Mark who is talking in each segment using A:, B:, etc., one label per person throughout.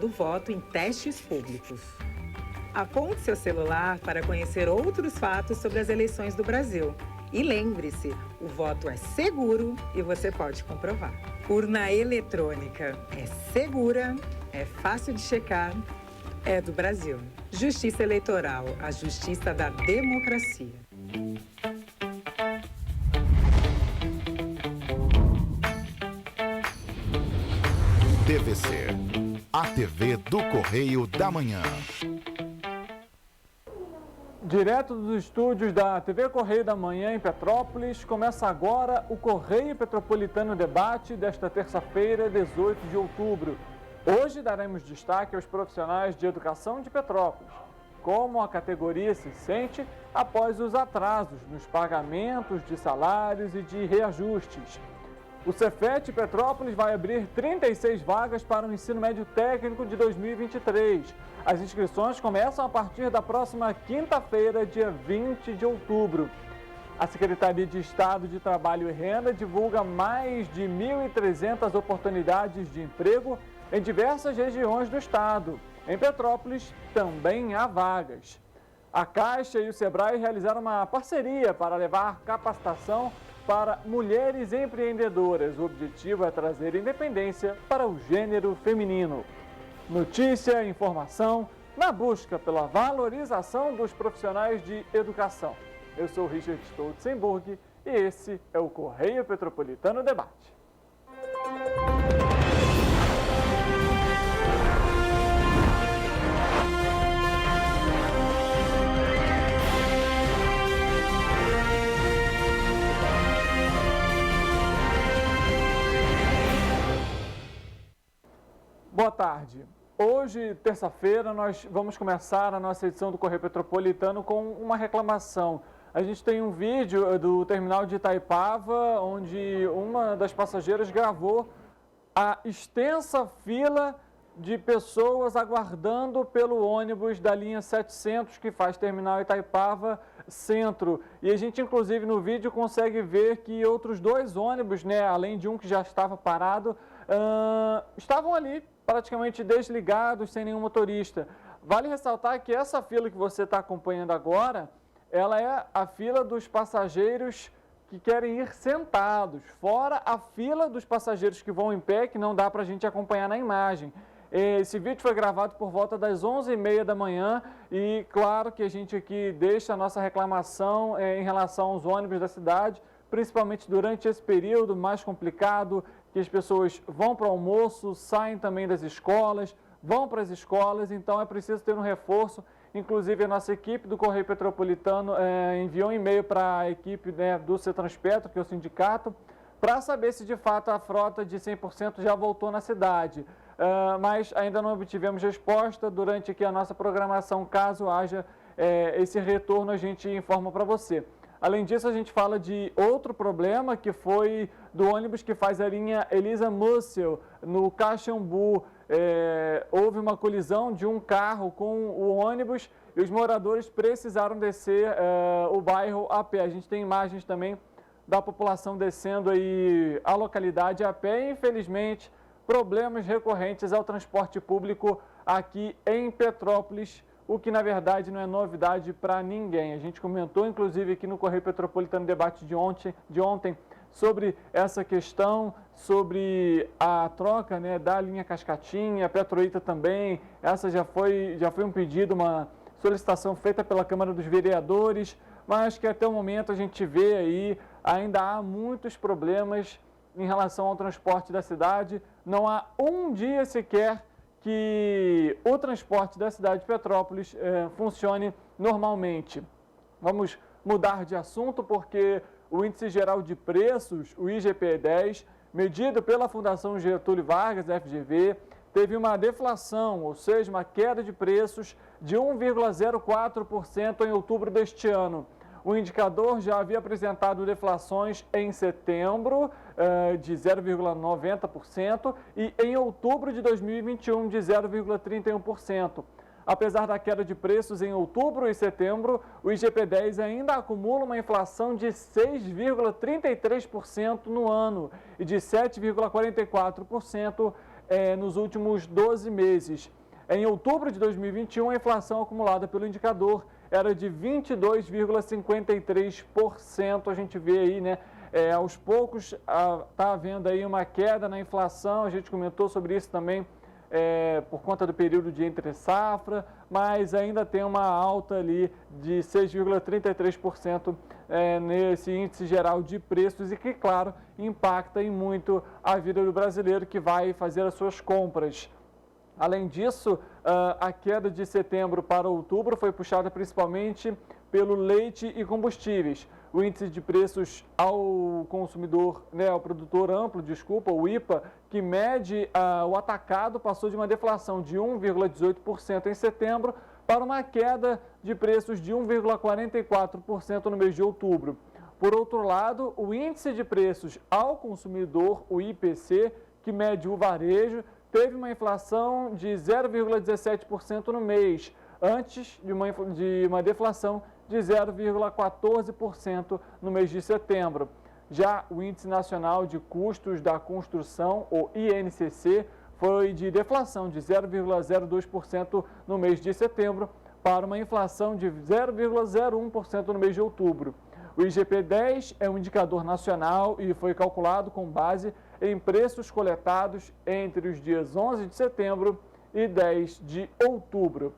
A: do voto em testes públicos. Aponte seu celular para conhecer outros fatos sobre as eleições do Brasil. E lembre-se, o voto é seguro e você pode comprovar. Urna eletrônica é segura, é fácil de checar, é do Brasil. Justiça Eleitoral, a justiça da democracia.
B: TVC, a TV do Correio da Manhã.
C: Direto dos estúdios da TV Correio da Manhã em Petrópolis, começa agora o Correio Petropolitano Debate desta terça-feira, 18 de outubro. Hoje daremos destaque aos profissionais de educação de Petrópolis, como a categoria se sente após os atrasos nos pagamentos de salários e de reajustes. O Cefet Petrópolis vai abrir 36 vagas para o ensino médio técnico de 2023. As inscrições começam a partir da próxima quinta-feira, dia 20 de outubro. A Secretaria de Estado de Trabalho e Renda divulga mais de 1.300 oportunidades de emprego em diversas regiões do estado. Em Petrópolis também há vagas. A Caixa e o Sebrae realizaram uma parceria para levar capacitação para mulheres empreendedoras. O objetivo é trazer independência para o gênero feminino. Notícia e informação na busca pela valorização dos profissionais de educação. Eu sou Richard Stoltzenburg e esse é o Correio Petropolitano Debate. Boa tarde. Hoje, terça-feira, nós vamos começar a nossa edição do Correio Petropolitano com uma reclamação. A gente tem um vídeo do terminal de Itaipava, onde uma das passageiras gravou a extensa fila de pessoas aguardando pelo ônibus da linha 700, que faz terminal Itaipava Centro. E a gente, inclusive, no vídeo consegue ver que outros dois ônibus, além de um que já estava parado, estavam ali praticamente desligados, sem nenhum motorista. Vale ressaltar que essa fila que você está acompanhando agora, ela é a fila dos passageiros que querem ir sentados, fora a fila dos passageiros que vão em pé, que não dá para a gente acompanhar na imagem. Esse vídeo foi gravado por volta das 11h30 da manhã e claro que a gente aqui deixa a nossa reclamação em relação aos ônibus da cidade, principalmente durante esse período mais complicado, que as pessoas vão para o almoço, saem também das escolas, vão para as escolas, então é preciso ter um reforço. Inclusive, a nossa equipe do Correio Petropolitano enviou um e-mail para a equipe do Cetranspetro, que é o sindicato, para saber se de fato a frota de 100% já voltou na cidade. Mas ainda não obtivemos resposta. Durante aqui a nossa programação, caso haja esse retorno, a gente informa para você. Além disso, a gente fala de outro problema, que foi do ônibus que faz a linha Elisa Mussel, no Caxambu. Houve uma colisão de um carro com o ônibus e os moradores precisaram descer o bairro a pé. A gente tem imagens também da população descendo aí a localidade a pé. Infelizmente, problemas recorrentes ao transporte público aqui em Petrópolis, o que na verdade não é novidade para ninguém. A gente comentou inclusive aqui no Correio Petropolitano Debate de ontem sobre essa questão, sobre a troca da linha Cascatinha, a Petroita também. Essa já foi um pedido, uma solicitação feita pela Câmara dos Vereadores, mas que até o momento a gente vê aí, ainda há muitos problemas em relação ao transporte da cidade. Não há um dia sequer que o transporte da cidade de Petrópolis funcione normalmente. Vamos mudar de assunto porque o Índice Geral de Preços, o IGP-10, medido pela Fundação Getúlio Vargas, FGV, teve uma deflação, ou seja, uma queda de preços de 1,04% em outubro deste ano. O indicador já havia apresentado deflações em setembro de 0,90% e em outubro de 2021 de 0,31%. Apesar da queda de preços em outubro e setembro, o IGP-10 ainda acumula uma inflação de 6,33% no ano e de 7,44% nos últimos 12 meses. Em outubro de 2021, a inflação acumulada pelo indicador era de 22,53%. A gente vê aí, né, aos poucos está havendo aí uma queda na inflação, a gente comentou sobre isso também por conta do período de entre safra, mas ainda tem uma alta ali de 6,33% nesse índice geral de preços e que, claro, impacta em muito a vida do brasileiro que vai fazer as suas compras. Além disso, a queda de setembro para outubro foi puxada principalmente pelo leite e combustíveis. O índice de preços ao consumidor, ao produtor amplo, o IPA, que mede o atacado, passou de uma deflação de 1,18% em setembro para uma queda de preços de 1,44% no mês de outubro. Por outro lado, o índice de preços ao consumidor, o IPC, que mede o varejo, teve uma inflação de 0,17% no mês, antes de uma deflação de 0,14% no mês de setembro. Já o Índice Nacional de Custos da Construção, o INCC, foi de deflação de 0,02% no mês de setembro para uma inflação de 0,01% no mês de outubro. O IGP-10 é um indicador nacional e foi calculado com base em preços coletados entre os dias 11 de setembro e 10 de outubro.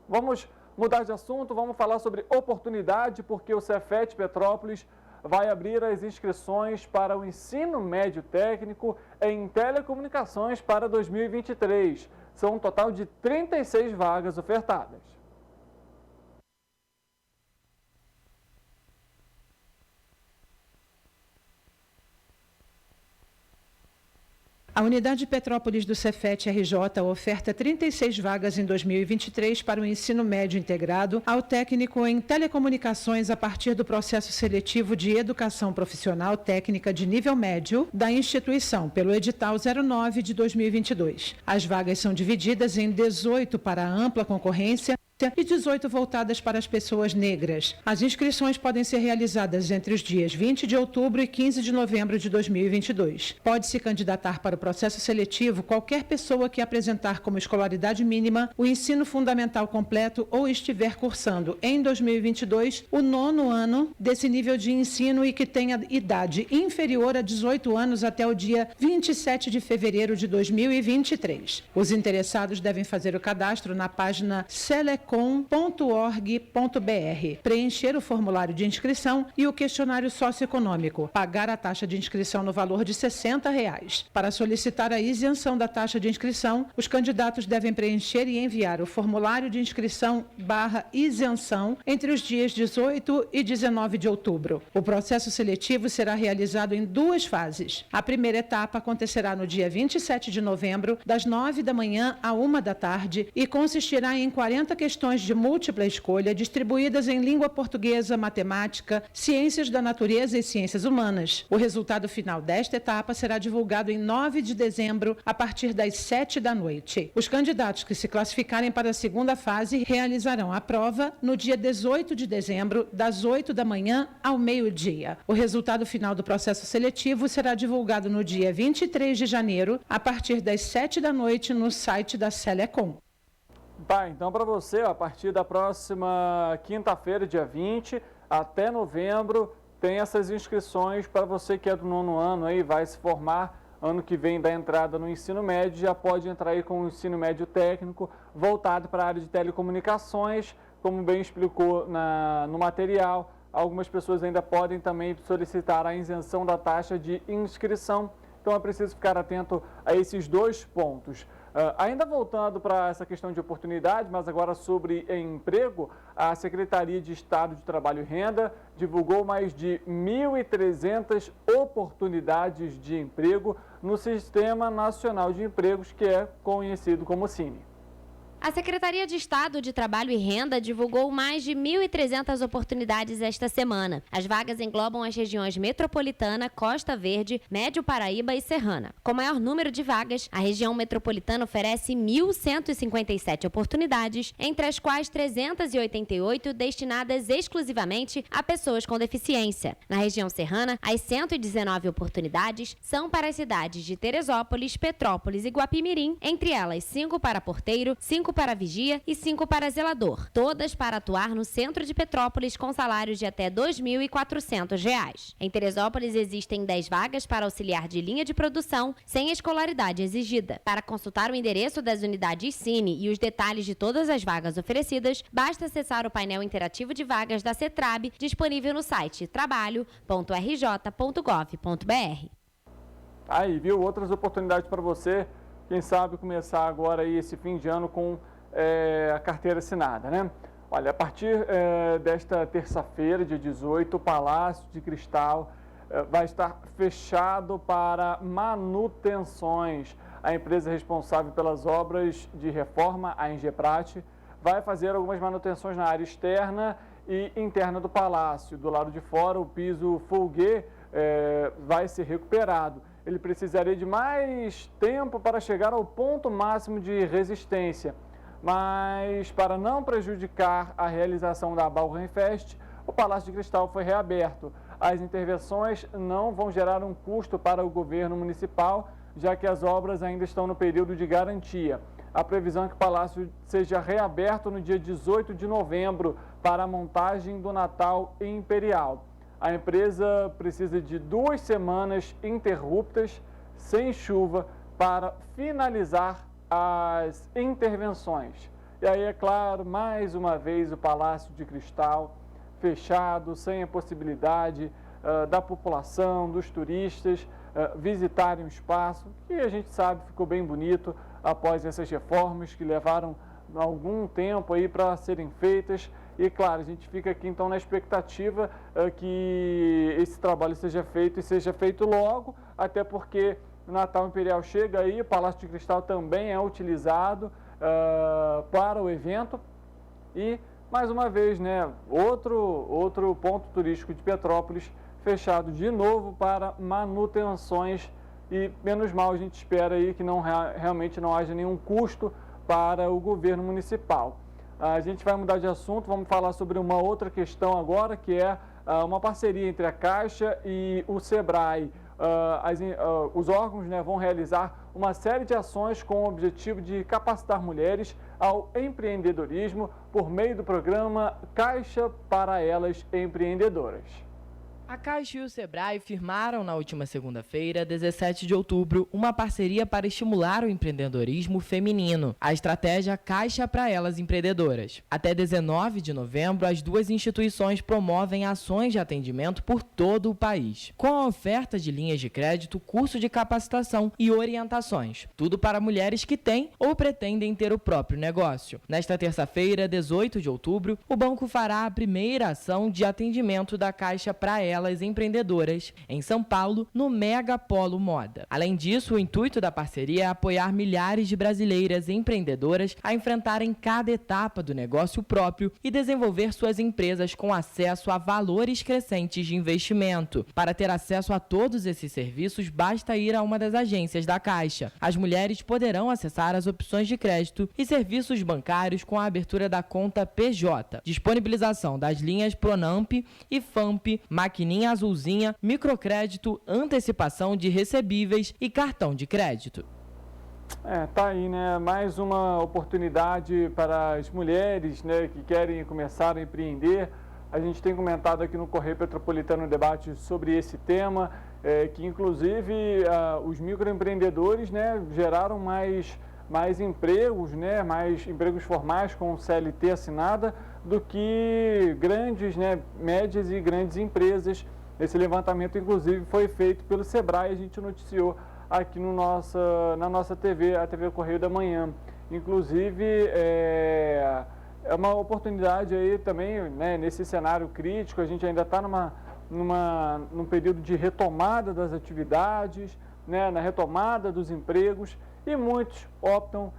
C: Vamos mudar de assunto, vamos falar sobre oportunidade, porque o Cefet Petrópolis vai abrir as inscrições para o ensino médio técnico em telecomunicações para 2023. São um total de 36 vagas ofertadas.
D: A unidade Petrópolis do Cefet RJ oferta 36 vagas em 2023 para o ensino médio integrado ao técnico em telecomunicações a partir do processo seletivo de educação profissional técnica de nível médio da instituição, pelo edital 09 de 2022. As vagas são divididas em 18 para ampla concorrência e 18 voltadas para as pessoas negras. As inscrições podem ser realizadas entre os dias 20 de outubro e 15 de novembro de 2022. Pode se candidatar para o processo seletivo qualquer pessoa que apresentar como escolaridade mínima o ensino fundamental completo ou estiver cursando em 2022 o 9º ano desse nível de ensino e que tenha idade inferior a 18 anos até o dia 27 de fevereiro de 2023. Os interessados devem fazer o cadastro na página selecom.org.br, preencher o formulário de inscrição e o questionário socioeconômico, pagar a taxa de inscrição no valor de R$ 60. Para solicitar a isenção da taxa de inscrição, os candidatos devem preencher e enviar o formulário de inscrição /isenção entre os dias 18 e 19 de outubro. O processo seletivo será realizado em 2 fases. A primeira etapa acontecerá no dia 27 de novembro, das 9 da manhã à 1 da tarde, e consistirá em 40 questões de múltipla escolha distribuídas em língua portuguesa, matemática, ciências da natureza e ciências humanas. O resultado final desta etapa será divulgado em 9 de dezembro, a partir das 7 da noite. Os candidatos que se classificarem para a segunda fase realizarão a prova no dia 18 de dezembro, das 8 da manhã ao meio-dia. O resultado final do processo seletivo será divulgado no dia 23 de janeiro, a partir das 7 da noite, no site da Selecom.
C: Tá, então para você, a partir da próxima quinta-feira, dia 20, até novembro, tem essas inscrições para você que é do 9º ano aí, vai se formar ano que vem da entrada no ensino médio, já pode entrar aí com o ensino médio técnico voltado para a área de telecomunicações, como bem explicou no material. Algumas pessoas ainda podem também solicitar a isenção da taxa de inscrição, então é preciso ficar atento a esses 2 pontos. Ainda voltando para essa questão de oportunidade, mas agora sobre emprego, a Secretaria de Estado de Trabalho e Renda divulgou mais de 1.300 oportunidades de emprego no Sistema Nacional de Empregos, que é conhecido como SINE.
E: A Secretaria de Estado de Trabalho e Renda divulgou mais de 1.300 oportunidades esta semana. As vagas englobam as regiões Metropolitana, Costa Verde, Médio Paraíba e Serrana. Com maior número de vagas, a região metropolitana oferece 1.157 oportunidades, entre as quais 388 destinadas exclusivamente a pessoas com deficiência. Na região serrana, as 119 oportunidades são para as cidades de Teresópolis, Petrópolis e Guapimirim, entre elas 5 para porteiro, 5 para vigia e 5 para zelador, todas para atuar no centro de Petrópolis com salários de até R$ 2.400. Em Teresópolis existem 10 vagas para auxiliar de linha de produção sem escolaridade exigida. Para consultar o endereço das unidades Cine e os detalhes de todas as vagas oferecidas, basta acessar o painel interativo de vagas da CETRAB, disponível no site trabalho.rj.gov.br.
C: Aí, viu? Outras oportunidades para você. Quem sabe começar agora aí esse fim de ano com a carteira assinada, né? Olha, a partir desta terça-feira, dia 18, o Palácio de Cristal vai estar fechado para manutenções. A empresa responsável pelas obras de reforma, a Engeprat, vai fazer algumas manutenções na área externa e interna do palácio. Do lado de fora, o piso Folguet vai ser recuperado. Ele precisaria de mais tempo para chegar ao ponto máximo de resistência. Mas, para não prejudicar a realização da Bauernfest, o Palácio de Cristal foi reaberto. As intervenções não vão gerar um custo para o governo municipal, já que as obras ainda estão no período de garantia. A previsão é que o Palácio seja reaberto no dia 18 de novembro para a montagem do Natal Imperial. A empresa precisa de 2 semanas interruptas, sem chuva, para finalizar as intervenções. E aí, é claro, mais uma vez o Palácio de Cristal fechado, sem a possibilidade da população, dos turistas visitarem o espaço, que a gente sabe ficou bem bonito após essas reformas que levaram algum tempo aí para serem feitas. E, claro, a gente fica aqui, então, na expectativa que esse trabalho seja feito e seja feito logo, até porque o Natal Imperial chega aí, o Palácio de Cristal também é utilizado para o evento. E, mais uma vez, né, outro ponto turístico de Petrópolis fechado de novo para manutenções. E, menos mal, a gente espera aí que realmente não haja nenhum custo para o governo municipal. A gente vai mudar de assunto, vamos falar sobre uma outra questão agora, que é uma parceria entre a Caixa e o Sebrae. Os órgãos, né, vão realizar uma série de ações com o objetivo de capacitar mulheres ao empreendedorismo por meio do programa Caixa para Elas Empreendedoras.
F: A Caixa e o Sebrae firmaram na última segunda-feira, 17 de outubro, uma parceria para estimular o empreendedorismo feminino, a estratégia Caixa para Elas Empreendedoras. Até 19 de novembro, as duas instituições promovem ações de atendimento por todo o país, com a oferta de linhas de crédito, curso de capacitação e orientações, tudo para mulheres que têm ou pretendem ter o próprio negócio. Nesta terça-feira, 18 de outubro, o banco fará a primeira ação de atendimento da Caixa para Elas Empreendedoras, em São Paulo, no Mega Polo Moda. Além disso, o intuito da parceria é apoiar milhares de brasileiras empreendedoras a enfrentarem cada etapa do negócio próprio e desenvolver suas empresas com acesso a valores crescentes de investimento. Para ter acesso a todos esses serviços, basta ir a uma das agências da Caixa. As mulheres poderão acessar as opções de crédito e serviços bancários com a abertura da conta PJ, disponibilização das linhas Pronamp e FAMP, maquininha azulzinha, microcrédito, antecipação de recebíveis e cartão de crédito.
C: Tá aí, né? Mais uma oportunidade para as mulheres, né, que querem começar a empreender. A gente tem comentado aqui no Correio Petropolitano debate sobre esse tema, que inclusive os microempreendedores, né, geraram mais empregos, né, mais empregos formais com CLT assinada do que grandes, né, médias e grandes empresas. Esse levantamento, inclusive, foi feito pelo Sebrae, a gente noticiou aqui na nossa TV, a TV Correio da Manhã. Inclusive, é uma oportunidade aí também, né, nesse cenário crítico, a gente ainda está num período de retomada das atividades, né, na retomada dos empregos, e muitos optam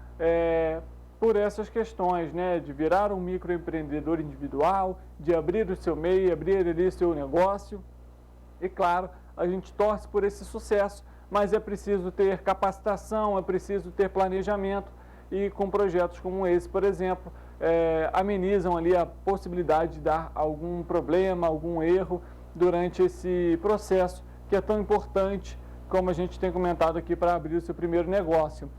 C: por essas questões, né, de virar um microempreendedor individual, de abrir o seu MEI, abrir ali o seu negócio. E claro, a gente torce por esse sucesso, mas é preciso ter capacitação, é preciso ter planejamento, e com projetos como esse, por exemplo, amenizam ali a possibilidade de dar algum problema, algum erro durante esse processo que é tão importante, como a gente tem comentado aqui, para abrir o seu primeiro negócio.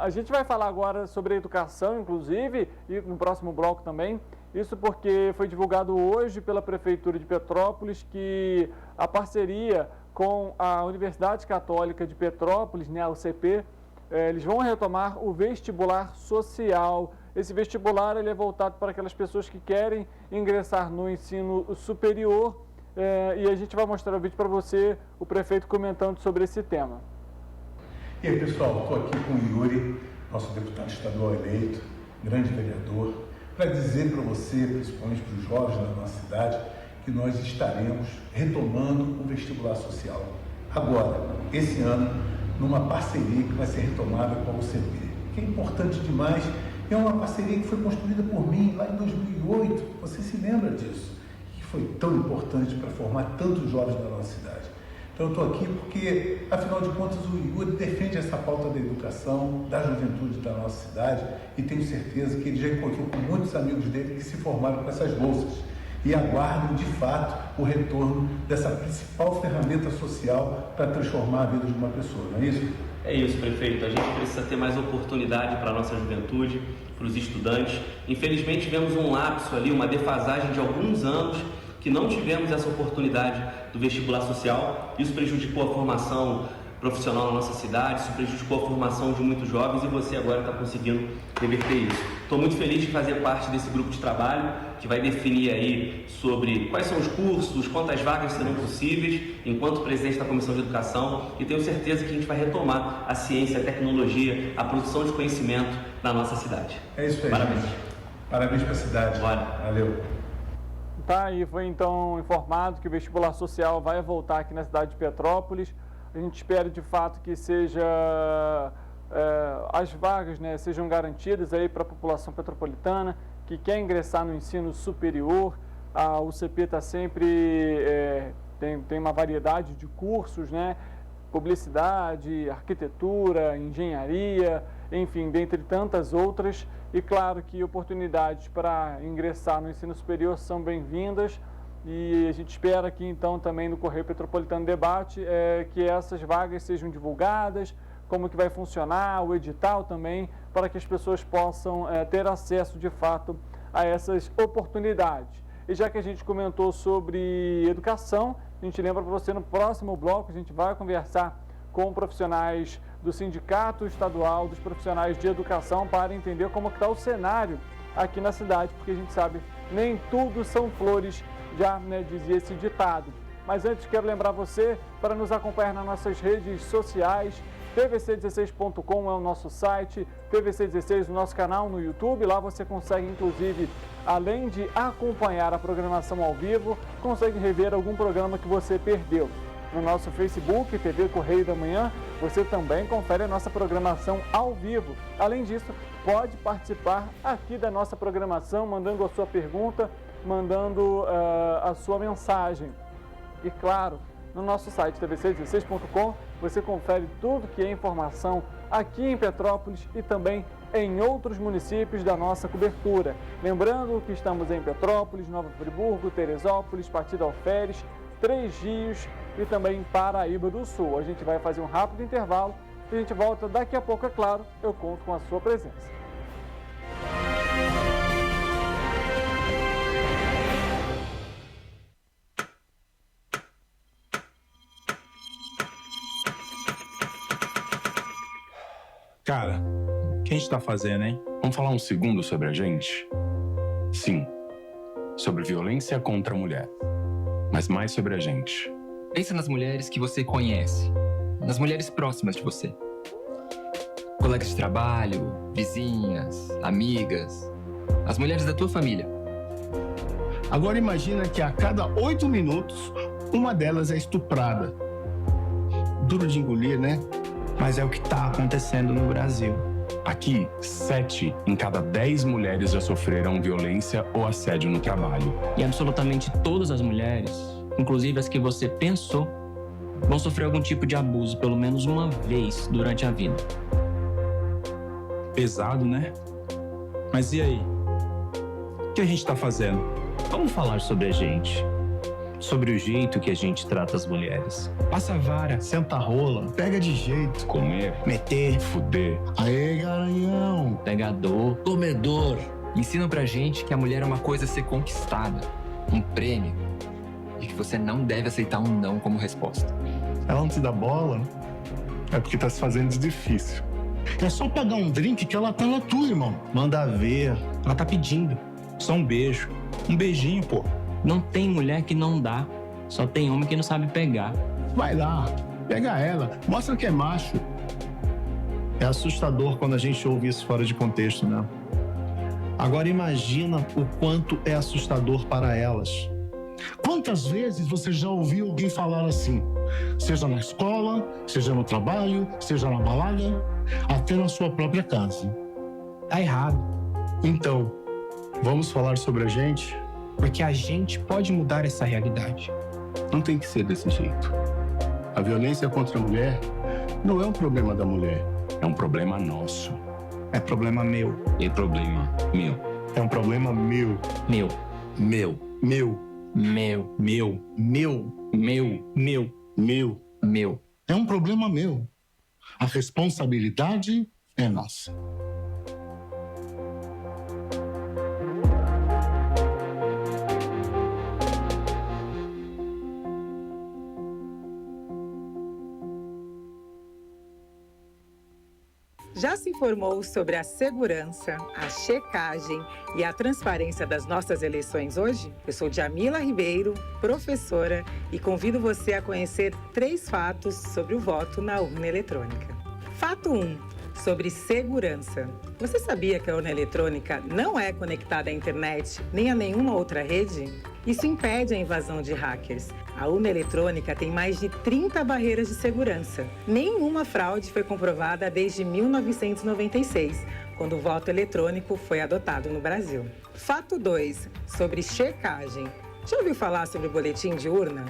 C: A gente vai falar agora sobre a educação, inclusive, e no próximo bloco também. Isso porque foi divulgado hoje pela Prefeitura de Petrópolis que a parceria com a Universidade Católica de Petrópolis, né, a UCP, eles vão retomar o vestibular social. Esse vestibular ele é voltado para aquelas pessoas que querem ingressar no ensino superior, e a gente vai mostrar o vídeo para você, o prefeito comentando sobre esse tema.
G: E aí, pessoal, estou aqui com o Yuri, nosso deputado estadual eleito, grande vereador, para dizer para você, principalmente para os jovens da nossa cidade, que nós estaremos retomando o vestibular social. Agora, esse ano, numa parceria que vai ser retomada com a UCP, que é importante demais, e é uma parceria que foi construída por mim lá em 2008, você se lembra disso, que foi tão importante para formar tantos jovens da nossa cidade. Então eu estou aqui porque, afinal de contas, o Yuri defende essa pauta da educação, da juventude da nossa cidade, e tenho certeza que ele já encontrou com muitos amigos dele que se formaram com essas bolsas e aguardam, de fato, o retorno dessa principal ferramenta social para transformar a vida de uma pessoa, não é isso?
H: É isso, prefeito. A gente precisa ter mais oportunidade para a nossa juventude, para os estudantes. Infelizmente, tivemos um lapso ali, uma defasagem de alguns anos que não tivemos essa oportunidade do vestibular social. Isso prejudicou a formação profissional na nossa cidade, isso prejudicou a formação de muitos jovens, e você agora está conseguindo reverter isso. Estou muito feliz de fazer parte desse grupo de trabalho que vai definir aí sobre quais são os cursos, quantas vagas serão possíveis, enquanto presidente da Comissão de Educação, e tenho certeza que a gente vai retomar a ciência, a tecnologia, a produção de conhecimento na nossa cidade.
G: É isso aí.
H: Parabéns.
G: Gente. Parabéns para a cidade.
H: Bora.
G: Valeu.
C: Tá, e foi então informado que o vestibular social vai voltar aqui na cidade de Petrópolis. A gente espera de fato que as vagas, né, sejam garantidas aí para a população petropolitana que quer ingressar no ensino superior. A UCP está sempre, tem uma variedade de cursos, né, publicidade, arquitetura, engenharia, enfim, dentre tantas outras. E claro que oportunidades para ingressar no ensino superior são bem-vindas, e a gente espera aqui então também no Correio Petropolitano Debate que essas vagas sejam divulgadas, como que vai funcionar, o edital também, para que as pessoas possam ter acesso de fato a essas oportunidades. E já que a gente comentou sobre educação, a gente lembra para você, no próximo bloco a gente vai conversar com profissionais do Sindicato Estadual dos Profissionais de Educação para entender como está o cenário aqui na cidade, porque a gente sabe, nem tudo são flores, já, né, dizia esse ditado. Mas antes quero lembrar você para nos acompanhar nas nossas redes sociais. tvc16.com é o nosso site, TVC16 o nosso canal no YouTube. Lá você consegue, inclusive, além de acompanhar a programação ao vivo, consegue rever algum programa que você perdeu. No nosso Facebook, TV Correio da Manhã, você também confere a nossa programação ao vivo. Além disso, pode participar aqui da nossa programação, mandando a sua pergunta, mandando a sua mensagem. E claro, no nosso site tvc16.com, você confere tudo que é informação aqui em Petrópolis e também em outros municípios da nossa cobertura. Lembrando que estamos em Petrópolis, Nova Friburgo, Teresópolis, Partido Alferes, Três Rios e também Paraíba do Sul. A gente vai fazer um rápido intervalo e a gente volta daqui a pouco, é claro, eu conto com a sua presença.
I: Cara, o que a gente tá fazendo, hein? Vamos falar um segundo sobre a gente? Sim, sobre violência contra a mulher, mas mais sobre a gente.
J: Pensa nas mulheres que você conhece, nas mulheres próximas de você. Colegas de trabalho, vizinhas, amigas, as mulheres da tua família.
K: Agora imagina que a cada 8 minutos, uma delas é estuprada. Duro de engolir, né? Mas é o que está acontecendo no Brasil.
I: Aqui, 7 em cada 10 mulheres já sofreram violência ou assédio no trabalho.
L: E absolutamente todas as mulheres, inclusive as que você pensou, vão sofrer algum tipo de abuso pelo menos uma vez durante a vida.
M: Pesado, né? Mas e aí? O que a gente tá fazendo?
N: Vamos falar sobre a gente. Sobre o jeito que a gente trata as mulheres.
K: Passa a vara, senta a rola, pega de jeito.
I: Comer,
K: meter,
I: fuder.
K: Aê, garanhão.
L: Pegador,
J: comedor. Ensinam pra gente que a mulher é uma coisa a ser conquistada, um prêmio, e que você não deve aceitar um não como resposta.
K: Ela não te dá bola, é porque tá se fazendo de difícil. É só pagar um drink que ela tá na tua, irmão. Manda ver.
M: Ela tá pedindo. Só um beijo. Um beijinho, pô.
L: Não tem mulher que não dá. Só tem homem que não sabe pegar.
K: Vai lá, pega ela. Mostra que é macho. É assustador quando a gente ouve isso fora de contexto, né? Agora imagina o quanto é assustador para elas. Quantas vezes você já ouviu alguém falar assim? Seja na escola, seja no trabalho, seja na balada, até na sua própria casa.
M: Tá errado.
K: Então, vamos falar sobre a gente?
M: Porque a gente pode mudar essa realidade.
K: Não tem que ser desse jeito. A violência contra a mulher não é um problema da mulher.
I: É um problema nosso.
M: É problema meu.
I: É problema meu.
K: É um problema meu.
L: Meu.
K: Meu. Meu.
L: Meu.
K: Meu. Meu.
M: Meu. Meu.
K: Meu.
L: Meu.
K: É um problema meu. A responsabilidade é nossa.
A: Já se informou sobre a segurança, a checagem e a transparência das nossas eleições hoje? Eu sou Djamila Ribeiro, professora, e convido você a conhecer 3 fatos sobre o voto na urna eletrônica. Fato 1. Sobre segurança. Você sabia que a urna eletrônica não é conectada à internet nem a nenhuma outra rede? Isso impede a invasão de hackers. A urna eletrônica tem mais de 30 barreiras de segurança. Nenhuma fraude foi comprovada desde 1996, quando o voto eletrônico foi adotado no Brasil. Fato 2. Sobre checagem. Já ouviu falar sobre o boletim de urna?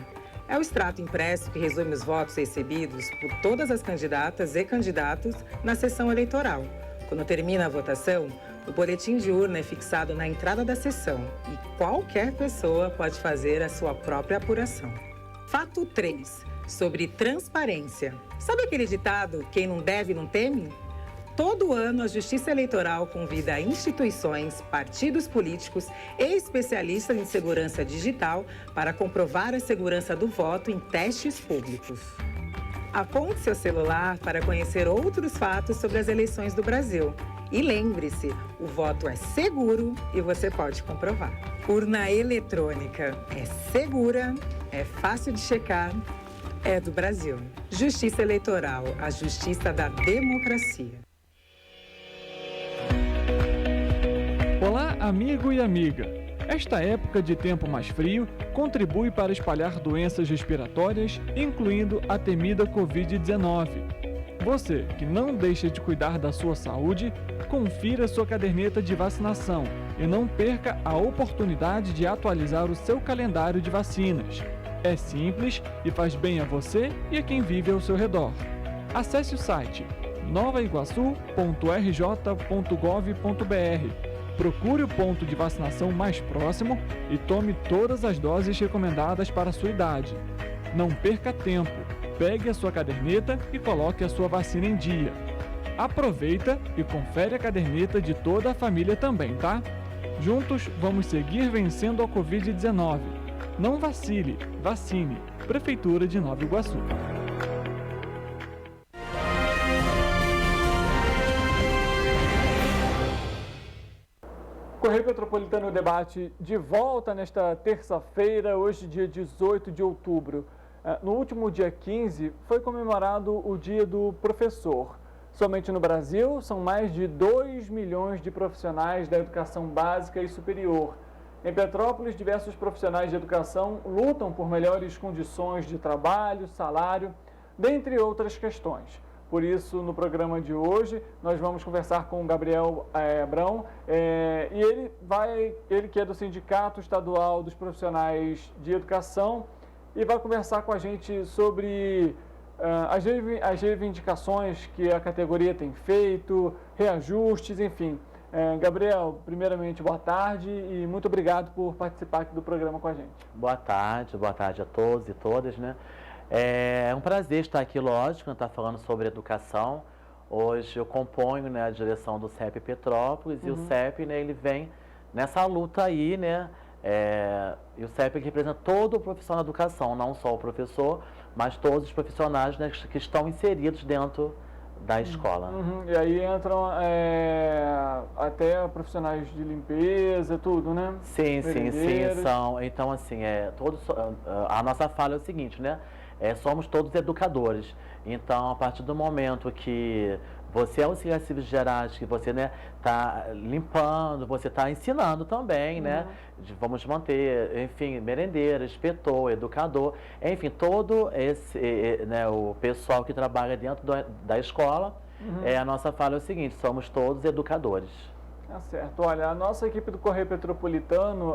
A: É o extrato impresso que resume os votos recebidos por todas as candidatas e candidatos na sessão eleitoral. Quando termina a votação, o boletim de urna é fixado na entrada da sessão e qualquer pessoa pode fazer a sua própria apuração. Fato 3. Sobre transparência. Sabe aquele ditado, quem não deve não teme? Todo ano, a Justiça Eleitoral convida instituições, partidos políticos e especialistas em segurança digital para comprovar a segurança do voto em testes públicos. Aponte seu celular para conhecer outros fatos sobre as eleições do Brasil. E lembre-se, o voto é seguro e você pode comprovar. Urna eletrônica é segura, é fácil de checar, é do Brasil. Justiça Eleitoral, a justiça da democracia.
C: Olá, amigo e amiga! Esta época de tempo mais frio contribui para espalhar doenças respiratórias, incluindo a temida Covid-19. Você que não deixa de cuidar da sua saúde, confira sua caderneta de vacinação e não perca a oportunidade de atualizar o seu calendário de vacinas. É simples e faz bem a você e a quem vive ao seu redor. Acesse o site novaiguaçu.rj.gov.br. Procure o ponto de vacinação mais próximo e tome todas as doses recomendadas para a sua idade. Não perca tempo, pegue a sua caderneta e coloque a sua vacina em dia. Aproveita e confere a caderneta de toda a família também, tá? Juntos vamos seguir vencendo a Covid-19. Não vacile, vacine. Prefeitura de Nova Iguaçu. Correio Petropolitano Debate de volta nesta terça-feira, hoje dia 18 de outubro. No último dia 15 foi comemorado o Dia do Professor. Somente no Brasil são mais de 2 milhões de profissionais da educação básica e superior. Em Petrópolis, diversos profissionais de educação lutam por melhores condições de trabalho, salário, dentre outras questões. Por isso, no programa de hoje, nós vamos conversar com o Gabriel Brão, e ele que é do Sindicato Estadual dos Profissionais de Educação, e vai conversar com a gente sobre as reivindicações que a categoria tem feito, reajustes, enfim. Gabriel, primeiramente, boa tarde e muito obrigado por participar aqui do programa com a gente.
O: Boa tarde a todos e todas, né? É um prazer estar aqui, lógico, estar falando sobre educação. Hoje eu componho, né, a direção do CEP Petrópolis, e o CEP, né, ele vem nessa luta aí, né? E o CEP representa todo o profissional da educação, não só o professor, mas todos os profissionais, né, que estão inseridos dentro da escola.
C: E aí entram até profissionais de limpeza, tudo, né?
O: Sim, são. Então, assim, a nossa fala é o seguinte, né? Somos todos educadores. Então, a partir do momento que você é auxiliar de serviços gerais, que você, né, está limpando, você está ensinando também, né? Vamos manter, enfim, merendeira, inspetor, educador, enfim, todo esse, né, o pessoal que trabalha dentro da escola. A nossa fala é o seguinte: somos todos educadores.
C: Tá certo. Olha, a nossa equipe do Correio Petropolitano,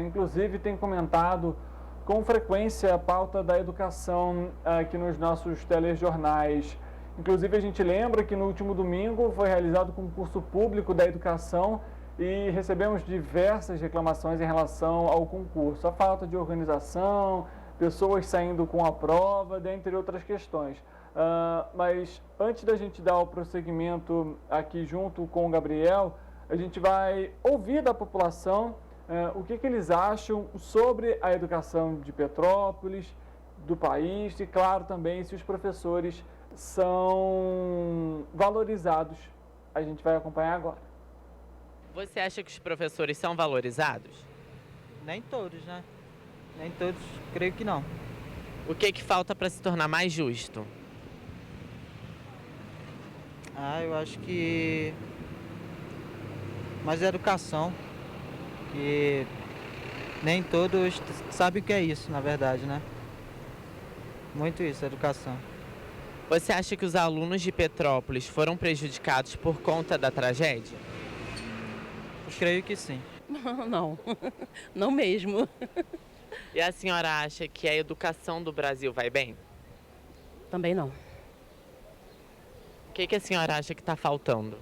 C: inclusive, tem comentado com frequência a pauta da educação aqui nos nossos telejornais. Inclusive, a gente lembra que no último domingo foi realizado o concurso público da educação e recebemos diversas reclamações em relação ao concurso. A falta de organização, pessoas saindo com a prova, dentre outras questões. Mas antes da gente dar o prosseguimento aqui junto com o Gabriel, a gente vai ouvir da população o que eles acham sobre a educação de Petrópolis, do país, e claro também se os professores são valorizados. A gente vai acompanhar agora.
P: Você acha que os professores são valorizados?
Q: Nem todos, né? Nem todos, creio que não.
P: O que falta para se tornar mais justo?
Q: Eu acho que mais educação, que nem todos sabem o que é isso, na verdade, né? Muito isso, educação.
P: Você acha que os alunos de Petrópolis foram prejudicados por conta da tragédia?
Q: Eu creio que sim.
R: Não, não mesmo.
P: E a senhora acha que a educação do Brasil vai bem?
R: Também não.
P: O que a senhora acha que está faltando?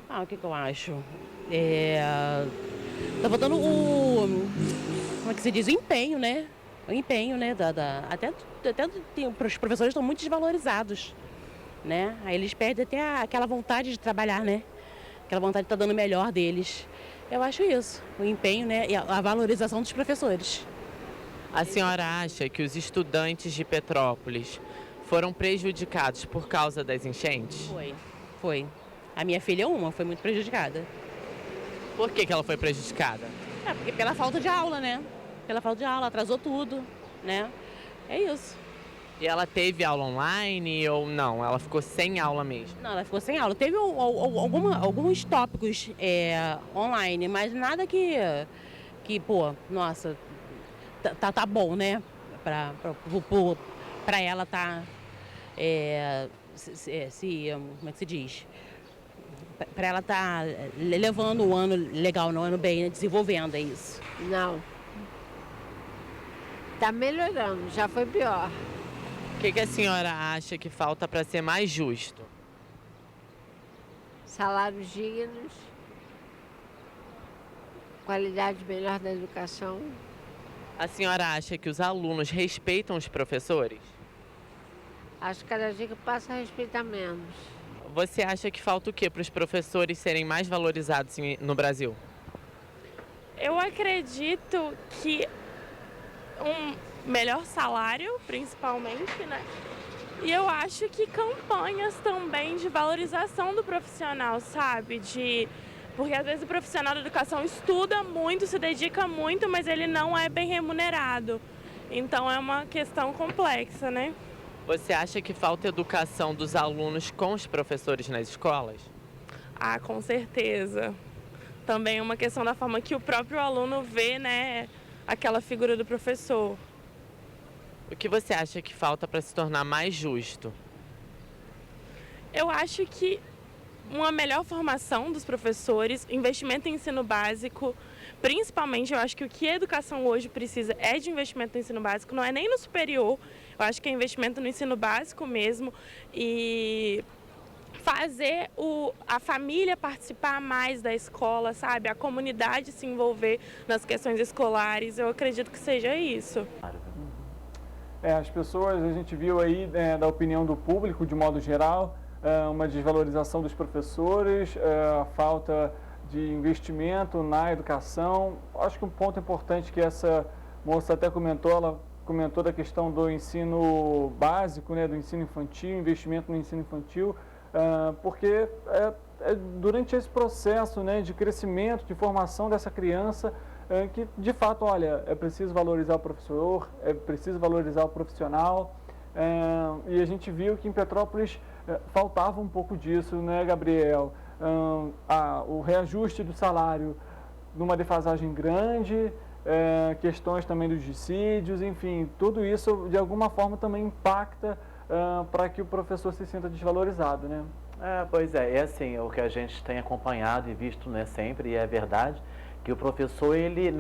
R: O que eu acho? Tá faltando como é que se diz? O empenho, né? O empenho, né? Até os professores estão muito desvalorizados, né? Aí eles perdem até aquela vontade de trabalhar, né? Aquela vontade de estar dando o melhor deles. Eu acho isso, o empenho, né? E a valorização dos professores.
P: A senhora acha que os estudantes de Petrópolis foram prejudicados por causa das enchentes?
R: Foi. A minha filha foi muito prejudicada.
P: Por que ela foi prejudicada?
R: Porque pela falta de aula, né? Pela falta de aula, atrasou tudo, né? É isso.
P: E ela teve aula online ou não? Ela ficou sem aula mesmo?
R: Não, ela ficou sem aula. Teve alguns tópicos online, mas nada que pô, nossa, tá bom, né? Pra ela tá, como é que se diz? Pra ela tá levando o ano legal, no ano bem, né? Desenvolvendo, é isso.
S: Não. Tá melhorando, já foi pior.
P: O que a senhora acha que falta para ser mais justo?
S: Salários dignos, qualidade melhor da educação.
P: A senhora acha que os alunos respeitam os professores?
S: Acho que cada dia que passa respeita menos.
P: Você acha que falta o que para os professores serem mais valorizados no Brasil?
T: Eu acredito que um melhor salário, principalmente, né? E eu acho que campanhas também de valorização do profissional, sabe? Porque às vezes o profissional da educação estuda muito, se dedica muito, mas ele não é bem remunerado. Então é uma questão complexa, né?
P: Você acha que falta educação dos alunos com os professores nas escolas?
T: Com certeza. Também é uma questão da forma que o próprio aluno vê, né, aquela figura do professor.
P: O que você acha que falta para se tornar mais justo?
T: Eu acho que uma melhor formação dos professores, investimento em ensino básico, principalmente eu acho que o que a educação hoje precisa é de investimento no ensino básico, não é nem no superior, eu acho que é investimento no ensino básico mesmo e fazer a família participar mais da escola, sabe? A comunidade se envolver nas questões escolares, eu acredito que seja isso.
C: As pessoas, a gente viu aí da opinião do público de modo geral, uma desvalorização dos professores, a falta de investimento na educação. Acho que um ponto importante que essa moça até comentou, ela comentou da questão do ensino básico, né, do ensino infantil, investimento no ensino infantil, porque durante esse processo, né, de crescimento, de formação dessa criança, que de fato, olha, é preciso valorizar o professor, é preciso valorizar o profissional, e a gente viu que em Petrópolis faltava um pouco disso, né, Gabriel? O reajuste do salário numa defasagem grande, questões também dos dissídios, enfim, tudo isso de alguma forma também impacta para que o professor se sinta desvalorizado, né?
O: Pois é assim, o que a gente tem acompanhado e visto, né, sempre, e é verdade, que o professor, ele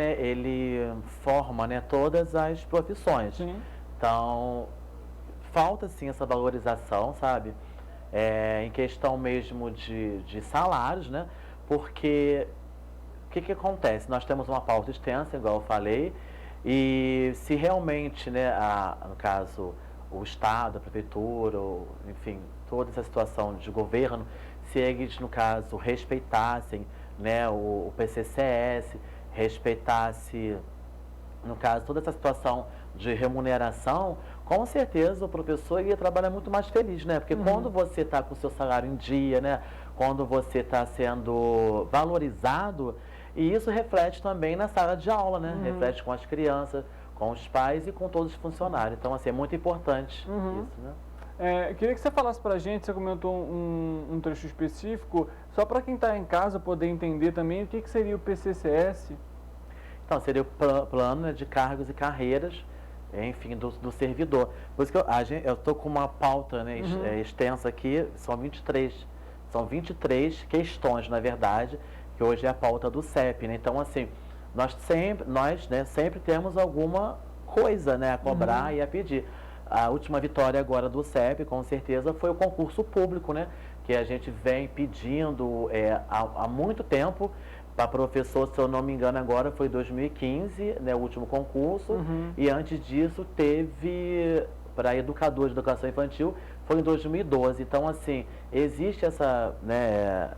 O: forma, né, todas as profissões. Sim. Então, falta sim essa valorização, sabe? Em questão mesmo de salários, né? Porque o que acontece? Nós temos uma pauta extensa, igual eu falei, e se realmente, né, no caso, o Estado, a Prefeitura, enfim, toda essa situação de governo, se eles, no caso, respeitassem, né, o PCCS, respeitasse, no caso, toda essa situação de remuneração, com certeza o professor ia trabalhar muito mais feliz, né? Porque quando você está com o seu salário em dia, né? Quando você está sendo valorizado, e isso reflete também na sala de aula, né? Reflete com as crianças, com os pais e com todos os funcionários. Então, assim, é muito importante isso, né?
C: Queria que você falasse para a gente, você comentou um trecho específico, só para quem está em casa poder entender também o que seria o PCCS.
O: Então, seria o plano, né, de cargos e carreiras, enfim, do servidor. Por isso que eu estou com uma pauta, né, extensa aqui, são 23 questões, na verdade, que hoje é a pauta do CEP, né? Então, assim, nós sempre temos alguma coisa, né, a cobrar e a pedir. A última vitória agora do CEP, com certeza, foi o concurso público, né, que a gente vem pedindo há muito tempo. Para professor, se eu não me engano, agora foi 2015, né, o último concurso, e antes disso teve para educador de educação infantil, foi em 2012. Então, assim, existe essa, né,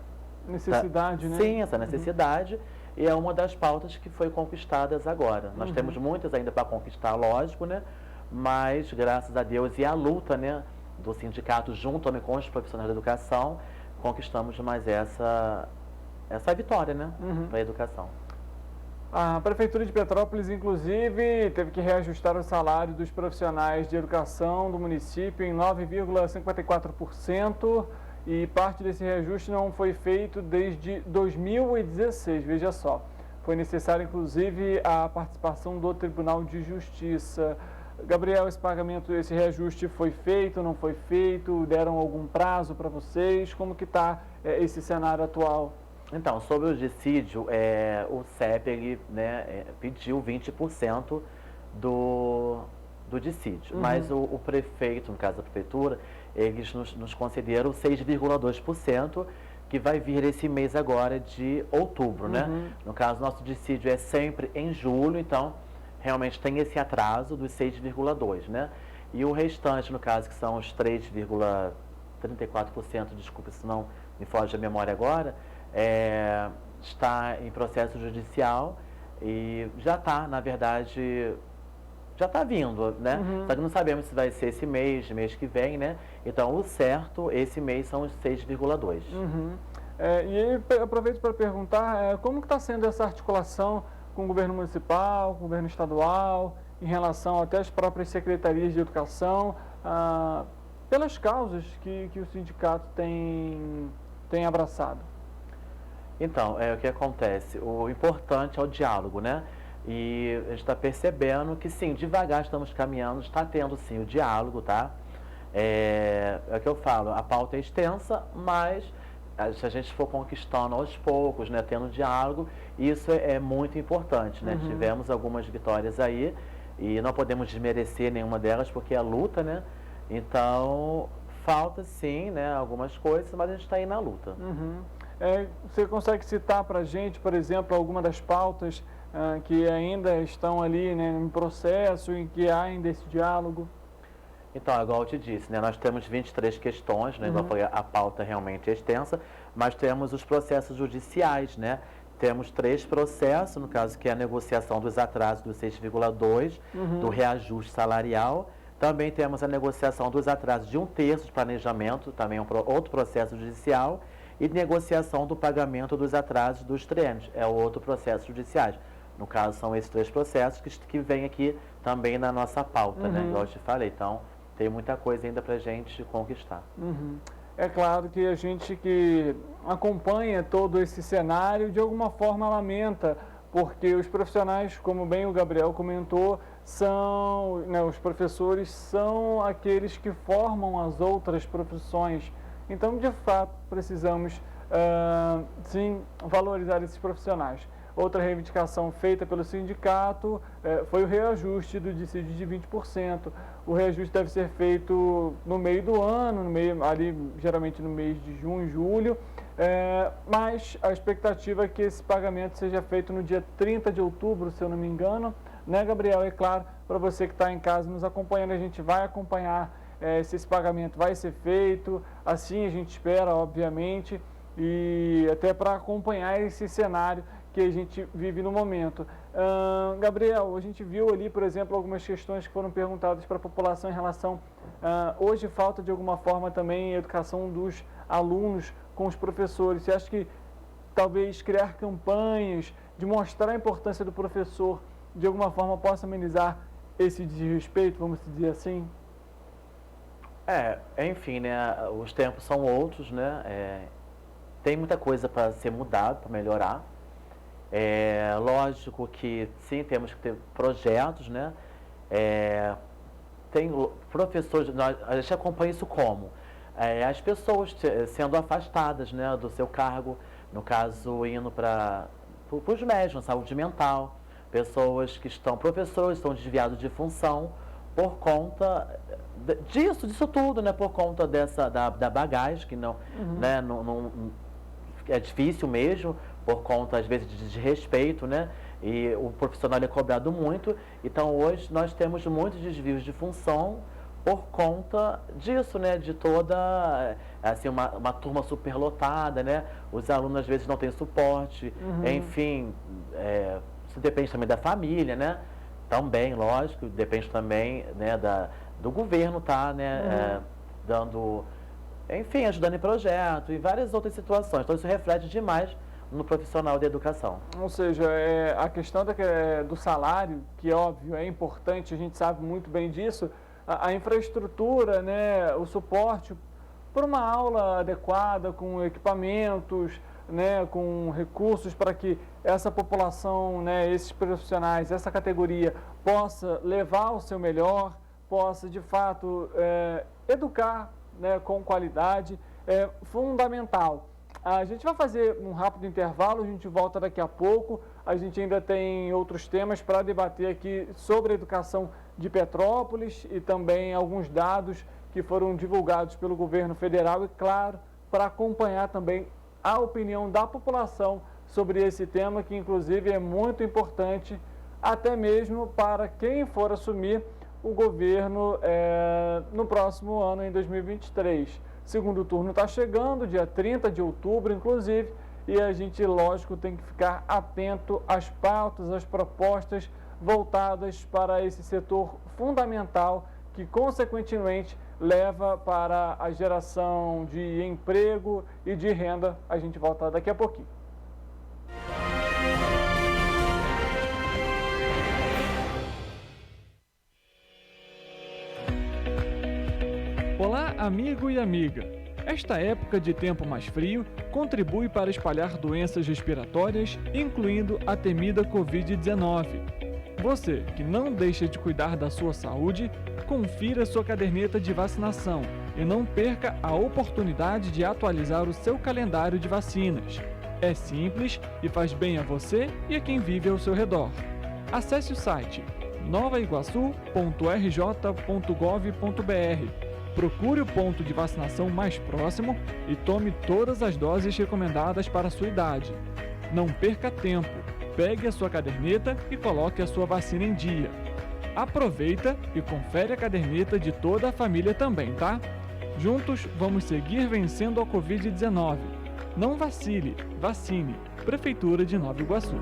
C: necessidade, né?
O: Sim, essa necessidade, e é uma das pautas que foi conquistadas agora. Nós temos muitas ainda para conquistar, lógico, né, mas graças a Deus e a luta, né, do sindicato junto com os profissionais da educação, conquistamos mais essa vitória, né, para a educação.
C: A Prefeitura de Petrópolis, inclusive, teve que reajustar o salário dos profissionais de educação do município em 9,54%, e parte desse reajuste não foi feito desde 2016, veja só. Foi necessário, inclusive, a participação do Tribunal de Justiça. Gabriel, esse reajuste foi feito, não foi feito? Deram algum prazo para vocês? Como que está esse cenário atual?
O: Então, sobre o dissídio, o CEP ele, né, pediu 20% do dissídio, mas o prefeito, no caso da prefeitura, eles nos concederam 6,2%, que vai vir esse mês agora de outubro, né? No caso, nosso dissídio é sempre em julho, então realmente tem esse atraso dos 6,2%, né? E o restante, no caso, que são os 3,34%, desculpa se não me foge a memória agora, está em processo judicial e já está, na verdade, já está vindo, né? Só que não sabemos se vai ser esse mês que vem, né? Então, o certo, esse mês são os 6,2%.
C: E aí, aproveito para perguntar, como que está sendo essa articulação com o governo municipal, com o governo estadual, em relação até às próprias secretarias de educação, pelas causas que o sindicato tem abraçado?
O: Então, o que acontece? O importante é o diálogo, né? E a gente está percebendo que, sim, devagar estamos caminhando, está tendo, sim, o diálogo, tá? É o que eu falo, a pauta é extensa, mas se a gente for conquistando aos poucos, né, tendo diálogo, isso é muito importante, né? Tivemos algumas vitórias aí e não podemos desmerecer nenhuma delas porque é luta, né? Então, falta sim, né, algumas coisas, mas a gente está aí na luta.
C: Você consegue citar para a gente, por exemplo, alguma das pautas que ainda estão ali, né, em processo, em que há ainda esse diálogo?
O: Então, igual eu te disse, né, nós temos 23 questões, né, igual eu falei, a pauta realmente é extensa, mas temos os processos judiciais, né? Temos 3 processos, no caso que é a negociação dos atrasos do 6,2, do reajuste salarial. Também temos a negociação dos atrasos de 1/3 de planejamento, também outro processo judicial, e negociação do pagamento dos atrasos dos triênios, é outro processo judicial. No caso, são esses 3 processos que vêm aqui também na nossa pauta, né? Igual eu te falei, então tem muita coisa ainda para a gente conquistar.
C: É claro que a gente que acompanha todo esse cenário, de alguma forma lamenta, porque os profissionais, como bem o Gabriel comentou, são, né, os professores são aqueles que formam as outras profissões. Então, de fato, precisamos, sim, valorizar esses profissionais. Outra reivindicação feita pelo sindicato foi o reajuste do dissídio de 20%. O reajuste deve ser feito no meio do ano, ali geralmente no mês de junho, julho, mas a expectativa é que esse pagamento seja feito no dia 30 de outubro, se eu não me engano. Né, Gabriel? É claro, para você que está em casa nos acompanhando, a gente vai acompanhar se esse pagamento vai ser feito, assim a gente espera, obviamente, e até para acompanhar esse cenário que a gente vive no momento. Gabriel, a gente viu ali, por exemplo, algumas questões que foram perguntadas para a população em relação... hoje falta, de alguma forma, também a educação dos alunos com os professores. Você acha que talvez criar campanhas de mostrar a importância do professor, de alguma forma, possa amenizar esse desrespeito, vamos dizer assim?
O: Enfim, né, os tempos são outros, né? Tem muita coisa para ser mudada, para melhorar. Lógico que sim, temos que ter projetos, né? Tem professores, a gente acompanha isso como? As pessoas sendo afastadas, né, do seu cargo, no caso, indo para os médicos, saúde mental, pessoas que professores estão desviados de função por conta disso tudo, né? Por conta da bagagem, que não, né? É difícil mesmo, por conta, às vezes, de desrespeito, né? E o profissional é cobrado muito. Então, hoje, nós temos muitos desvios de função por conta disso, né? De toda, assim, uma turma superlotada, né? Os alunos, às vezes, não têm suporte. Enfim, isso depende também da família, né? Também, lógico, depende também, né, do governo, tá, né? Dando, enfim, ajudando em projeto e várias outras situações. Então, isso reflete demais no profissional de educação.
C: Ou seja, a questão do salário, que óbvio é importante, a gente sabe muito bem disso, a infraestrutura, né, o suporte para uma aula adequada, com equipamentos, né, com recursos para que essa população, né, esses profissionais, essa categoria possa levar o seu melhor, possa de fato educar, né, com qualidade, é fundamental. A gente vai fazer um rápido intervalo, a gente volta daqui a pouco. A gente ainda tem outros temas para debater aqui sobre a educação de Petrópolis e também alguns dados que foram divulgados pelo governo federal e, claro, para acompanhar também a opinião da população sobre esse tema, que inclusive é muito importante até mesmo para quem for assumir o governo no próximo ano, em 2023. Segundo turno está chegando, dia 30 de outubro, inclusive, e a gente, lógico, tem que ficar atento às pautas, às propostas voltadas para esse setor fundamental que, consequentemente, leva para a geração de emprego e de renda. A gente volta daqui a pouquinho.
U: Olá, amigo e amiga! Esta época de tempo mais frio contribui para espalhar doenças respiratórias, incluindo a temida Covid-19. Você que não deixa de cuidar da sua saúde, confira sua caderneta de vacinação e não perca a oportunidade de atualizar o seu calendário de vacinas. É simples e faz bem a você e a quem vive ao seu redor. Acesse o site novaiguaçu.rj.gov.br. Procure o ponto de vacinação mais próximo e tome todas as doses recomendadas para a sua idade. Não perca tempo, pegue a sua caderneta e coloque a sua vacina em dia. Aproveita e confere a caderneta de toda a família também, tá? Juntos vamos seguir vencendo a Covid-19. Não vacile, vacine. Prefeitura de Nova Iguaçu.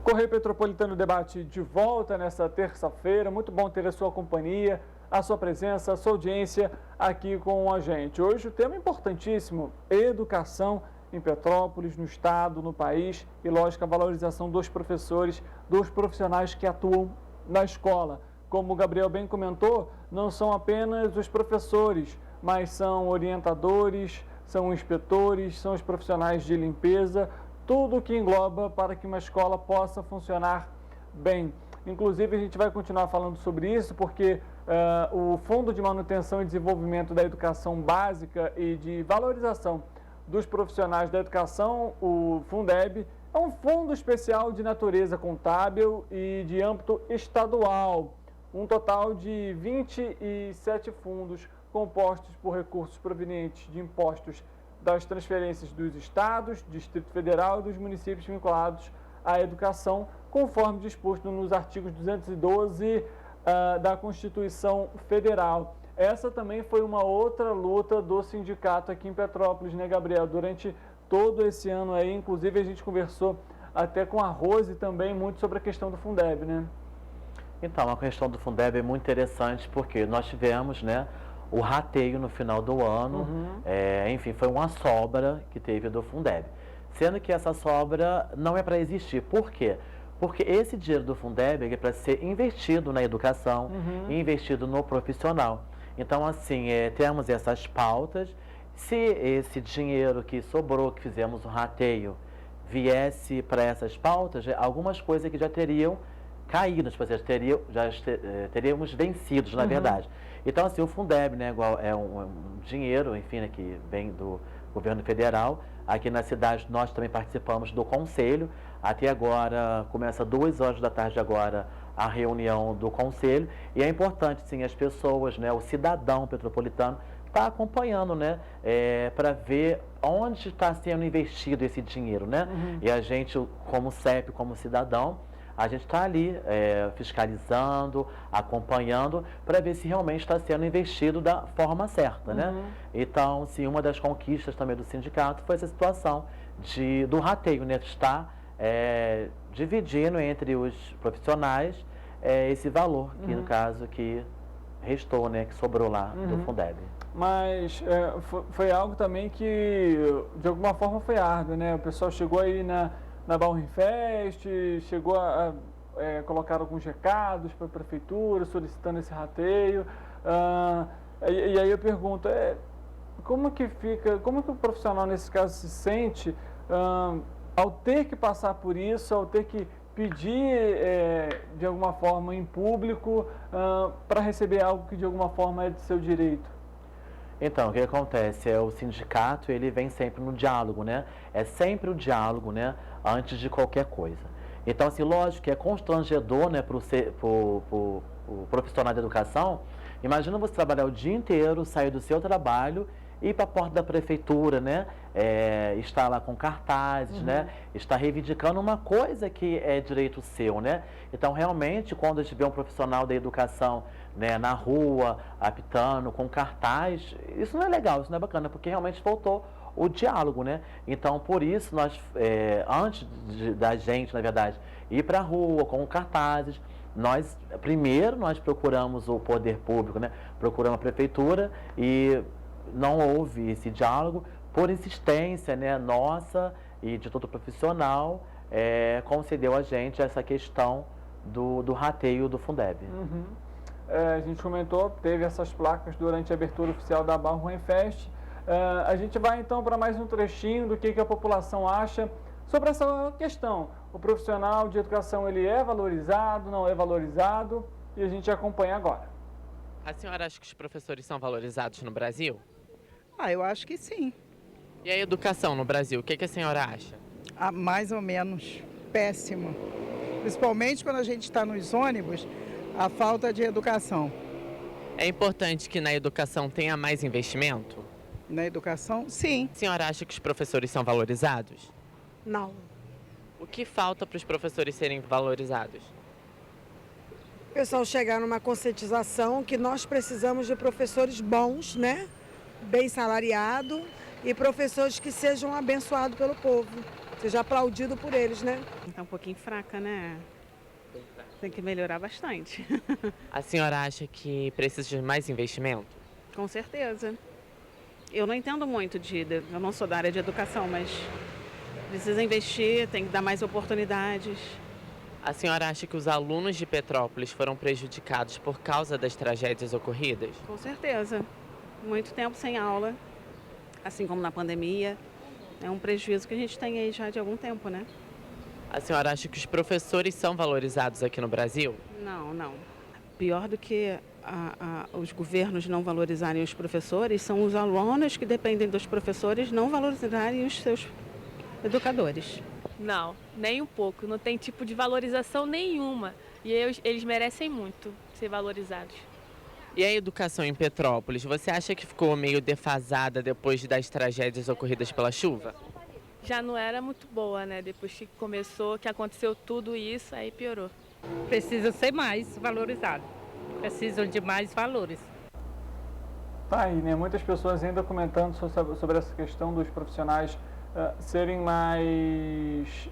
U: Correio Petropolitano Debate de volta nessa terça-feira. Muito bom ter a sua companhia, a sua presença, a sua audiência aqui com a gente. Hoje o tema importantíssimo, educação em Petrópolis, no estado, no país e, lógico, a valorização dos professores, dos profissionais que atuam na escola. Como o Gabriel bem comentou, não são apenas os professores, mas são orientadores, são inspetores, são os profissionais de limpeza, tudo que engloba para que uma escola possa funcionar bem. Inclusive, a gente vai continuar falando sobre isso, porque o Fundo de Manutenção e Desenvolvimento da Educação Básica e de Valorização dos Profissionais da Educação, o Fundeb, é um fundo especial de natureza contábil e de âmbito estadual. Um total de 27 fundos compostos por recursos provenientes de impostos das transferências dos estados, Distrito Federal e dos municípios vinculados à educação, conforme disposto nos artigos 212 da Constituição Federal. Essa também foi uma outra luta do sindicato aqui em Petrópolis, né, Gabriel? Durante todo esse ano aí, inclusive a gente conversou até com a Rose também muito sobre a questão do Fundeb, né?
O: Então, a questão do Fundeb é muito interessante porque nós tivemos, né, o rateio no final do ano, enfim, foi uma sobra que teve do Fundeb. Sendo que essa sobra não é para existir. Por quê? Porque esse dinheiro do Fundeb é para ser investido na educação, investido no profissional. Então, assim, temos essas pautas. Se esse dinheiro que sobrou, que fizemos o rateio, viesse para essas pautas, algumas coisas que já teriam caído, já teríamos vencidos, na verdade. Então, assim, o Fundeb, né, é um dinheiro, enfim, né, que vem do governo federal. Aqui na cidade nós também participamos do conselho. Até agora, começa 2 horas da tarde agora a reunião do conselho. E é importante, sim, as pessoas, né, o cidadão petropolitano, está acompanhando, né, para ver onde está sendo investido esse dinheiro, né? E a gente, como CEP, como cidadão, a gente está ali fiscalizando, acompanhando, para ver se realmente está sendo investido da forma certa, né? Então, sim, uma das conquistas também do sindicato foi essa situação do rateio, né? Está dividindo entre os profissionais esse valor, que no caso que restou, né? Que sobrou lá do Fundeb.
C: Mas foi algo também que, de alguma forma, foi árduo, né? O pessoal chegou aí na Bauernfest, chegou a colocar alguns recados para a prefeitura solicitando esse rateio. E aí eu pergunto, como que o profissional nesse caso se sente ao ter que passar por isso, ao ter que pedir de alguma forma em público para receber algo que de alguma forma é de seu direito?
O: Então, o que acontece? O sindicato, ele vem sempre no diálogo, né? É sempre o diálogo, né? Antes de qualquer coisa. Então, assim, lógico que é constrangedor, né, para o profissional da educação. Imagina você trabalhar o dia inteiro, sair do seu trabalho, ir para a porta da prefeitura, né? Estar lá com cartazes, né? Estar reivindicando uma coisa que é direito seu, né? Então, realmente, quando a gente vê um profissional da educação, né, na rua, apitando, com cartaz, isso não é legal, isso não é bacana, porque realmente faltou o diálogo, né? Então, por isso, nós, antes da gente, na verdade, ir para a rua com cartazes, primeiro nós procuramos o poder público, né? Procuramos a prefeitura e não houve esse diálogo. Por insistência, né, nossa e de todo profissional, concedeu a gente essa questão do rateio do Fundeb.
C: A gente comentou, teve essas placas durante a abertura oficial da Bauernfest. A gente vai então para mais um trechinho do que a população acha sobre essa questão. O profissional de educação, ele é valorizado, não é valorizado? E a gente acompanha agora.
P: A senhora acha que os professores são valorizados no Brasil?
B: Eu acho que sim.
P: E a educação no Brasil, o que a senhora acha?
B: Mais ou menos péssimo. Principalmente quando a gente está nos ônibus, a falta de educação.
P: É importante que na educação tenha mais investimento?
B: Na educação, sim.
P: A senhora acha que os professores são valorizados?
V: Não.
P: O que falta para os professores serem valorizados?
V: O pessoal chegar numa conscientização que nós precisamos de professores bons, né? Bem salariados e professores que sejam abençoados pelo povo, seja aplaudido por eles, né?
W: Tá um pouquinho fraca, né? Tem que melhorar bastante.
P: A senhora acha que precisa de mais investimento?
W: Com certeza. Eu não entendo muito eu não sou da área de educação, mas precisa investir, tem que dar mais oportunidades.
P: A senhora acha que os alunos de Petrópolis foram prejudicados por causa das tragédias ocorridas?
W: Com certeza. Muito tempo sem aula, assim como na pandemia. É um prejuízo que a gente tem aí já de algum tempo, né?
P: A senhora acha que os professores são valorizados aqui no Brasil?
W: Não. Pior do que os governos não valorizarem os professores, são os alunos que dependem dos professores não valorizarem os seus educadores.
X: Não, nem um pouco. Não tem tipo de valorização nenhuma. E eles merecem muito ser valorizados.
P: E a educação em Petrópolis, você acha que ficou meio defasada depois das tragédias ocorridas pela chuva?
X: Já não era muito boa, né? Depois que começou, que aconteceu tudo isso, aí piorou.
Y: Precisa ser mais valorizado. Precisam de mais valores.
C: Tá aí, né? Muitas pessoas ainda comentando sobre essa questão dos profissionais serem mais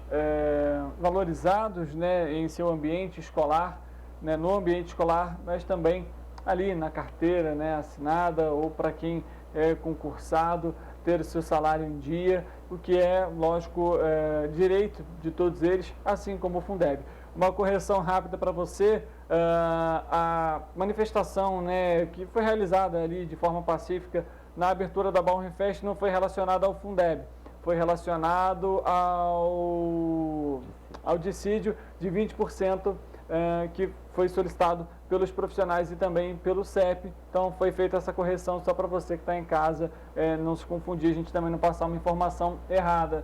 C: valorizados, né, em seu ambiente escolar, né, no ambiente escolar, mas também ali na carteira, né, assinada, ou para quem é concursado, ter o seu salário em dia, o que é, lógico, direito de todos eles, assim como o Fundeb. Uma correção rápida para você, a manifestação, né, que foi realizada ali de forma pacífica na abertura da Bauernfest não foi relacionada ao Fundeb. Foi relacionado ao dissídio de 20% que foi solicitado pelos profissionais e também pelo CEP. Então foi feita essa correção só para você que está em casa não se confundir, a gente também não passar uma informação errada.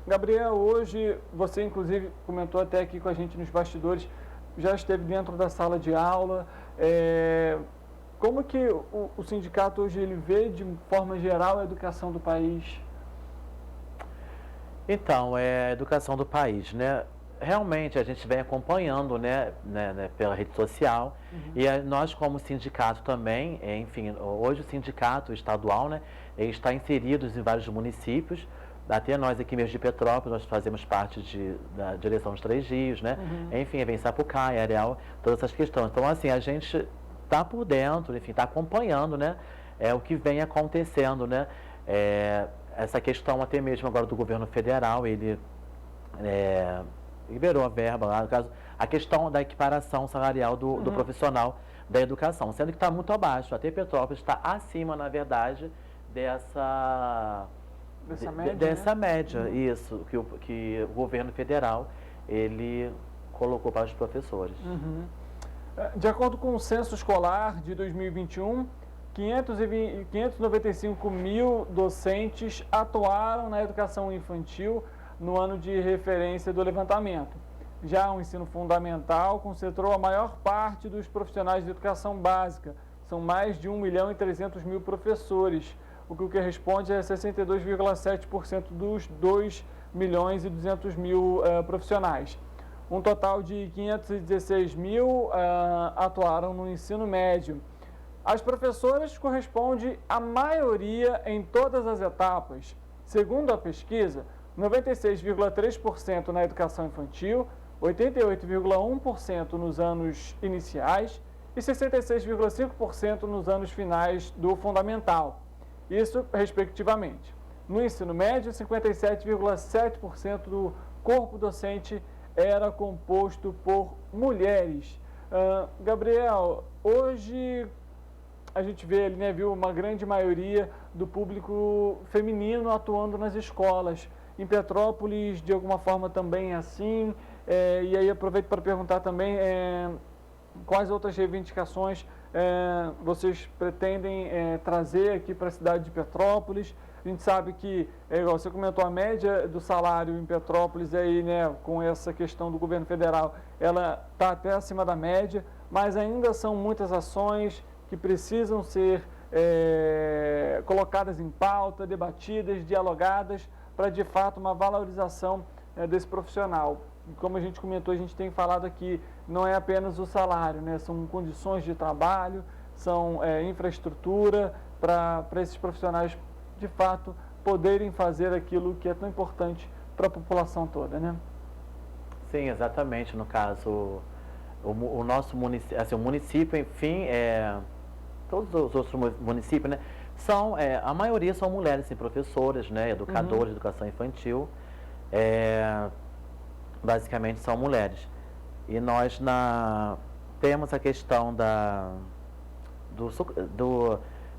C: Gabriel, hoje você inclusive comentou até aqui com a gente nos bastidores, já esteve dentro da sala de aula. Como que o sindicato hoje ele vê de forma geral a educação do país?
O: Então, a educação do país, né? Realmente a gente vem acompanhando, né, pela rede social, e nós como sindicato também, enfim, hoje o sindicato estadual, né, ele está inserido em vários municípios, até nós aqui mesmo de Petrópolis, nós fazemos parte da direção dos 3 Rios, né, enfim, vem Sapucaí, Areal, todas essas questões. Então, assim, a gente está por dentro, enfim, está acompanhando, né, o que vem acontecendo, né, essa questão até mesmo agora do governo federal, ele liberou a verba lá, no caso, a questão da equiparação salarial do profissional da educação, sendo que está muito abaixo, até Petrópolis está acima, na verdade, dessa média, isso, que o governo federal, ele colocou para os professores.
C: De acordo com o censo escolar de 2021, 595 mil docentes atuaram na educação infantil no ano de referência do levantamento. Já o ensino fundamental concentrou a maior parte dos profissionais de educação básica. São mais de 1.300.000 professores, o que corresponde a 62,7% dos 2.200.000 profissionais. Um total de 516 mil atuaram no ensino médio. As professoras correspondem à maioria em todas as etapas. Segundo a pesquisa, 96,3% na educação infantil, 88,1% nos anos iniciais e 66,5% nos anos finais do fundamental. Isso, respectivamente. No ensino médio, 57,7% do corpo docente era composto por mulheres. Gabriel, hoje, a gente vê ali, né, viu uma grande maioria do público feminino atuando nas escolas. Em Petrópolis, de alguma forma, também é assim. E aí aproveito para perguntar também quais outras reivindicações vocês pretendem trazer aqui para a cidade de Petrópolis. A gente sabe que, igual você comentou, a média do salário em Petrópolis, aí, né, com essa questão do governo federal, ela está até acima da média, mas ainda são muitas ações que precisam ser colocadas em pauta, debatidas, dialogadas, para, de fato, uma valorização desse profissional. Como a gente comentou, a gente tem falado aqui, não é apenas o salário, né? São condições de trabalho, são infraestrutura para esses profissionais, de fato, poderem fazer aquilo que é tão importante para a população toda, né?
O: Sim, exatamente. No caso, o nosso município, assim, o município, enfim, todos os outros municípios, né? A maioria são mulheres, sim, professoras, né? Educadoras de educação infantil. Basicamente são mulheres. E nós temos a questão do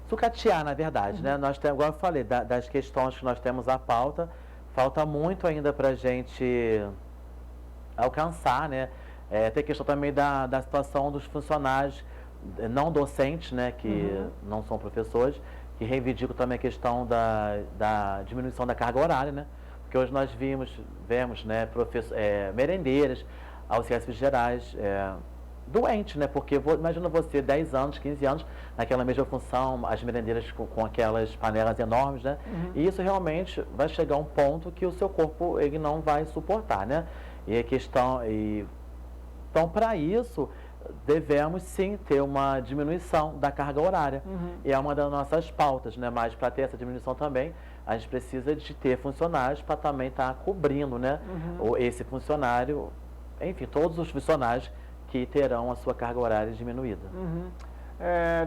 O: sucatear, na verdade, né? Nós temos, igual eu falei, das questões que nós temos à pauta, falta muito ainda para a gente alcançar, né? Tem questão também da situação dos funcionários não docentes, né? Que não são professores, que reivindicam também a questão da diminuição da carga horária, né? Porque hoje nós vemos, né, merendeiras, auxiliares gerais, doentes, né? Porque imagina você, 10 anos, 15 anos, naquela mesma função, as merendeiras com aquelas panelas enormes, né? E isso realmente vai chegar a um ponto que o seu corpo ele não vai suportar, né? E a questão... Então, para isso, devemos sim ter uma diminuição da carga horária. E é uma das nossas pautas, né? Mas para ter essa diminuição também, a gente precisa de ter funcionários para também estar cobrindo, né? Esse funcionário, enfim, todos os funcionários que terão a sua carga horária diminuída.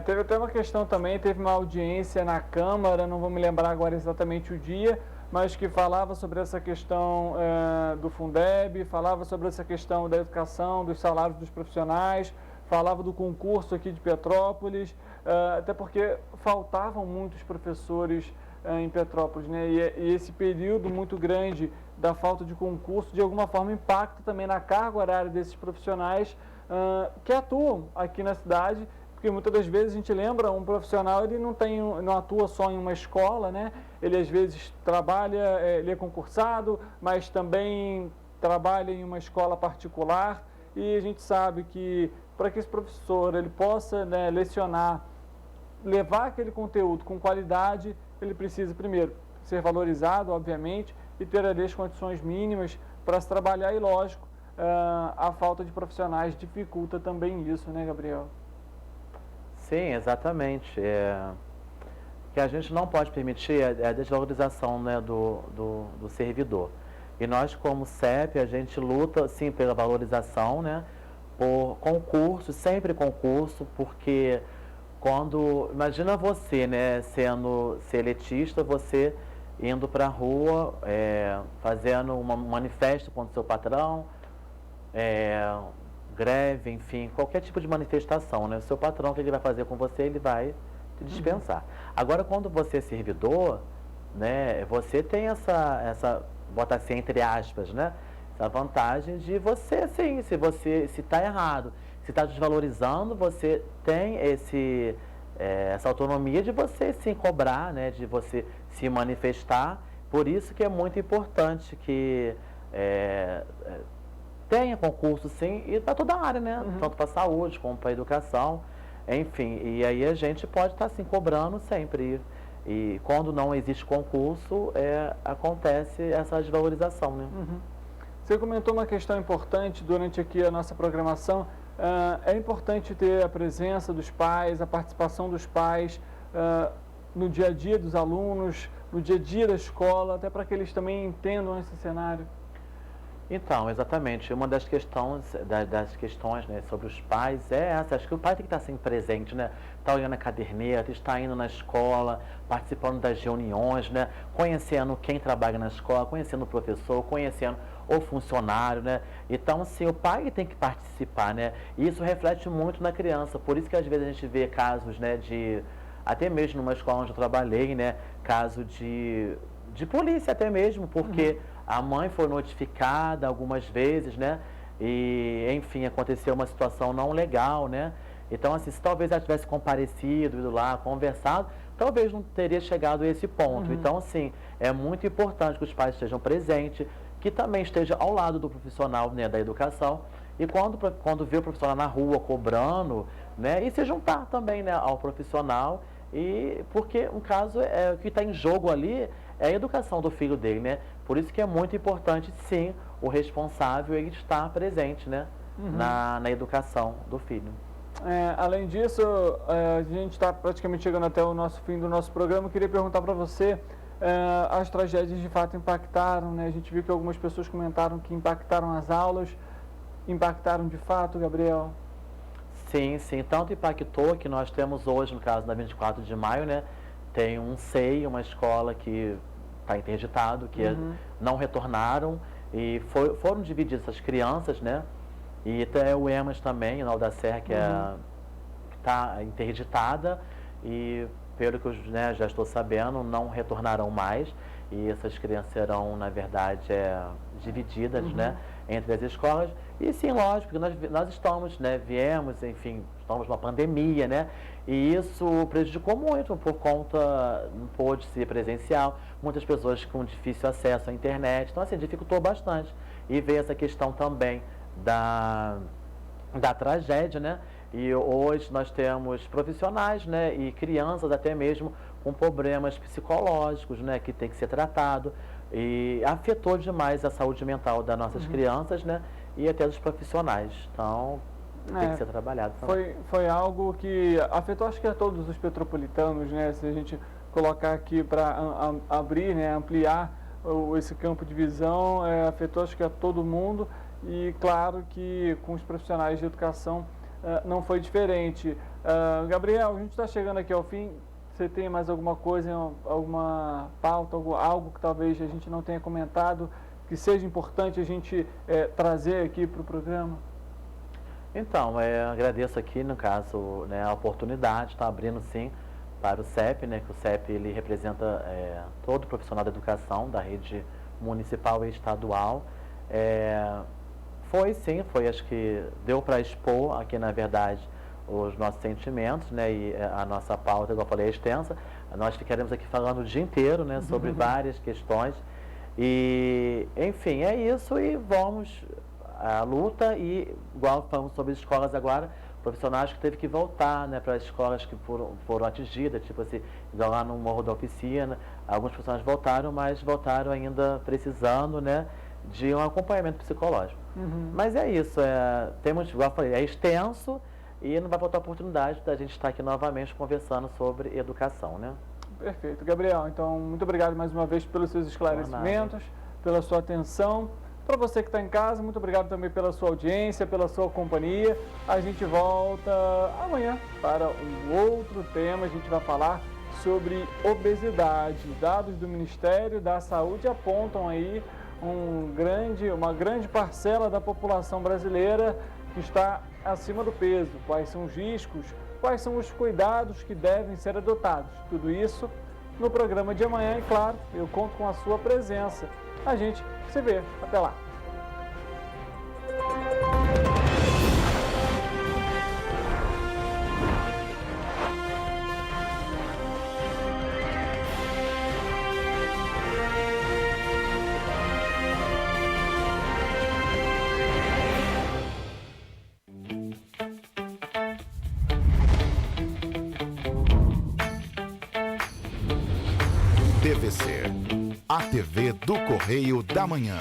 C: Teve até uma questão também, teve uma audiência na Câmara, não vou me lembrar agora exatamente o dia, mas que falava sobre essa questão do Fundeb, falava sobre essa questão da educação, dos salários dos profissionais, falava do concurso aqui de Petrópolis, até porque faltavam muitos professores em Petrópolis, né? E esse período muito grande da falta de concurso, de alguma forma, impacta também na carga horária desses profissionais que atuam aqui na cidade, porque muitas das vezes a gente lembra, um profissional ele não atua só em uma escola, né? Ele às vezes trabalha, ele é concursado, mas também trabalha em uma escola particular, e a gente sabe que para que esse professor ele possa, né, lecionar, levar aquele conteúdo com qualidade, ele precisa primeiro ser valorizado, obviamente, e ter ali as condições mínimas para se trabalhar, e lógico, a falta de profissionais dificulta também isso, né, Gabriel?
O: Sim, exatamente. Que a gente não pode permitir a desvalorização, né, do servidor. E nós, como CEP, a gente luta, sim, pela valorização, né, por concurso, sempre concurso, porque imagina você, né, sendo seletista, você indo para a rua, fazendo um manifesto contra o seu patrão, greve, enfim, qualquer tipo de manifestação, né? O seu patrão, o que ele vai fazer com você, ele vai te dispensar. Agora, quando você é servidor, né, você tem essa bota assim, entre aspas, né, essa vantagem de você, sim, se está errado, se está desvalorizando, você tem essa autonomia de você sim cobrar, né, de você se manifestar. Por isso que é muito importante que tenha concurso, sim, e para toda a área, né? Tanto para a saúde como para a educação, enfim. E aí a gente pode estar assim cobrando sempre. E quando não existe concurso, acontece essa desvalorização, né?
C: Você comentou uma questão importante durante aqui a nossa programação. É importante ter a presença dos pais, a participação dos pais no dia a dia dos alunos, no dia a dia da escola, até para que eles também entendam esse cenário.
O: Então, exatamente. Uma das questões, né, sobre os pais é essa. Acho que o pai tem que estar sempre presente, né? Está olhando a caderneta, está indo na escola, participando das reuniões, né? Conhecendo quem trabalha na escola, conhecendo o professor, conhecendo ou funcionário, né? Então, assim, o pai tem que participar, né? E isso reflete muito na criança. Por isso que às vezes a gente vê casos, né, até mesmo numa escola onde eu trabalhei, né, caso de polícia até mesmo, porque a mãe foi notificada algumas vezes, né? E, enfim, aconteceu uma situação não legal, né? Então, assim, se talvez ela tivesse comparecido, ido lá, conversado, talvez não teria chegado a esse ponto. Então, assim, é muito importante que os pais estejam presentes, que também esteja ao lado do profissional, né, da educação, e quando vê o profissional na rua cobrando, né, e se juntar também, né, ao profissional, e porque um caso o que está em jogo ali é a educação do filho dele, né? Por isso que é muito importante, sim, o responsável ele estar presente, né, na educação do filho.
C: Além disso, a gente está praticamente chegando até o fim do nosso programa. Eu queria perguntar para você, as tragédias de fato impactaram, né? A gente viu que algumas pessoas comentaram que impactaram as aulas. Impactaram de fato, Gabriel?
O: Sim, tanto impactou que nós temos hoje, no caso da 24 de maio, né? Tem um SEI, uma escola que está interditado, que não retornaram e foram divididas as crianças, né? E até o EMAS também, na da Serra, que está interditada e, pelo que eu já estou sabendo, não retornarão mais. E essas crianças serão, na verdade, divididas, né, entre as escolas. E sim, lógico, porque nós estamos, né, enfim, estamos numa pandemia, né? E isso prejudicou muito por conta, não pôde ser presencial, muitas pessoas com difícil acesso à internet. Então, assim, dificultou bastante. E veio essa questão também da tragédia, né? E hoje nós temos profissionais, né, e crianças até mesmo com problemas psicológicos, né, que tem que ser tratado, e afetou demais a saúde mental das nossas crianças, né, e até dos profissionais. Então, tem que ser trabalhado também.
C: Foi algo que afetou, acho que a todos os petropolitanos, né, se a gente colocar aqui para abrir, né, ampliar esse campo de visão, afetou acho que a todo mundo. E claro que com os profissionais de educação não foi diferente. Gabriel, a gente está chegando aqui ao fim. Você tem mais alguma coisa, alguma pauta, algo que talvez a gente não tenha comentado, que seja importante a gente trazer aqui para o programa?
O: Então, agradeço aqui, no caso, né, a oportunidade, está abrindo sim para o CEP, né, que o CEP ele representa todo profissional da educação da rede municipal e estadual. Acho que deu para expor aqui, na verdade, os nossos sentimentos, né, e a nossa pauta, como eu falei, é extensa. Nós ficaremos aqui falando o dia inteiro, né, sobre várias questões. E, enfim, é isso e vamos à luta. E, igual falamos sobre escolas agora, profissionais que teve que voltar, né, para as escolas que foram atingidas, tipo assim, igual lá no Morro da Oficina, alguns profissionais voltaram, mas voltaram ainda precisando, né, de um acompanhamento psicológico. Mas é isso, temos, igual eu falei, é extenso e não vai faltar a oportunidade da gente estar aqui novamente conversando sobre educação, né?
C: Perfeito. Gabriel, então, muito obrigado mais uma vez pelos seus esclarecimentos, pela sua atenção. Para você que está em casa, muito obrigado também pela sua audiência, pela sua companhia. A gente volta amanhã para um outro tema. A gente vai falar sobre obesidade. Dados do Ministério da Saúde apontam aí uma grande parcela da população brasileira que está acima do peso. Quais são os riscos? Quais são os cuidados que devem ser adotados? Tudo isso no programa de amanhã e, claro, eu conto com a sua presença. A gente se vê. Até lá.
D: TVC, a TV do Correio da Manhã.